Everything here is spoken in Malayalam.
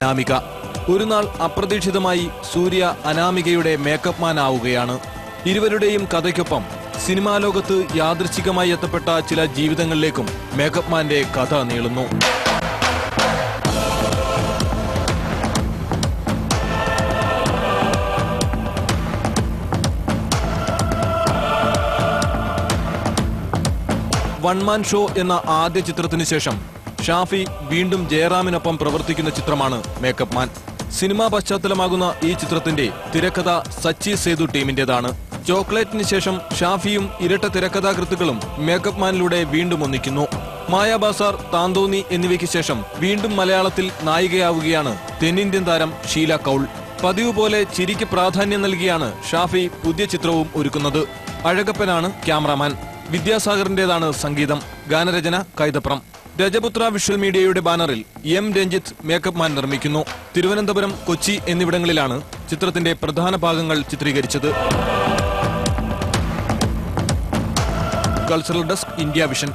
അനാമിക. ഒരു നാൾ അപ്രതീക്ഷിതമായി സൂര്യ അനാമികയുടെ മേക്കപ്പ് മാൻ ആവുകയാണ്. ഇരുവരുടെയും കഥയ്ക്കൊപ്പം സിനിമാ ലോകത്ത് യാദൃച്ഛികമായി എത്തപ്പെട്ട ചില ജീവിതങ്ങളിലേക്കും മേക്കപ്പ് മാന്റെ കഥ നീളുന്നു. വൺ മാൻ ഷോ എന്ന ആദ്യ ചിത്രത്തിന് ശേഷം ഷാഫി വീണ്ടും ജയറാമിനൊപ്പം പ്രവർത്തിക്കുന്ന ചിത്രമാണ് മേക്കപ്പ് മാൻ. സിനിമാ പശ്ചാത്തലമാകുന്ന ഈ ചിത്രത്തിന്റെ തിരക്കഥ സച്ചി സേതു ടീമിന്റേതാണ്. ചോക്ലേറ്റിന് ശേഷം ഷാഫിയും ഇരട്ട തിരക്കഥാകൃത്തുക്കളും മേക്കപ്പ് മാനിലൂടെ വീണ്ടും ഒന്നിക്കുന്നു. മായാബാസാർ, താന്തോന്നി എന്നിവയ്ക്ക് ശേഷം വീണ്ടും മലയാളത്തിൽ നായികയാവുകയാണ് തെന്നിന്ത്യൻ താരം ഷീല കൗൾ. പതിവ് പോലെ ചിരിക്ക് പ്രാധാന്യം നൽകിയാണ് ഷാഫി പുതിയ ചിത്രവും ഒരുക്കുന്നത്. അഴകപ്പനാണ് ക്യാമറാമാൻ. വിദ്യാസാഗറിന്റേതാണ് സംഗീതം. ഗാനരചന കൈതപ്രം. രജപുത്ര വിഷ്വൽ മീഡിയയുടെ ബാനറിൽ എം രഞ്ജിത്ത് മേക്കപ്പ് മാൻ നിർമ്മിക്കുന്നു. തിരുവനന്തപുരം, കൊച്ചി എന്നിവിടങ്ങളിലാണ് ചിത്രത്തിന്റെ പ്രധാന ഭാഗങ്ങൾ ചിത്രീകരിച്ചത്. Cultural desk, India vision.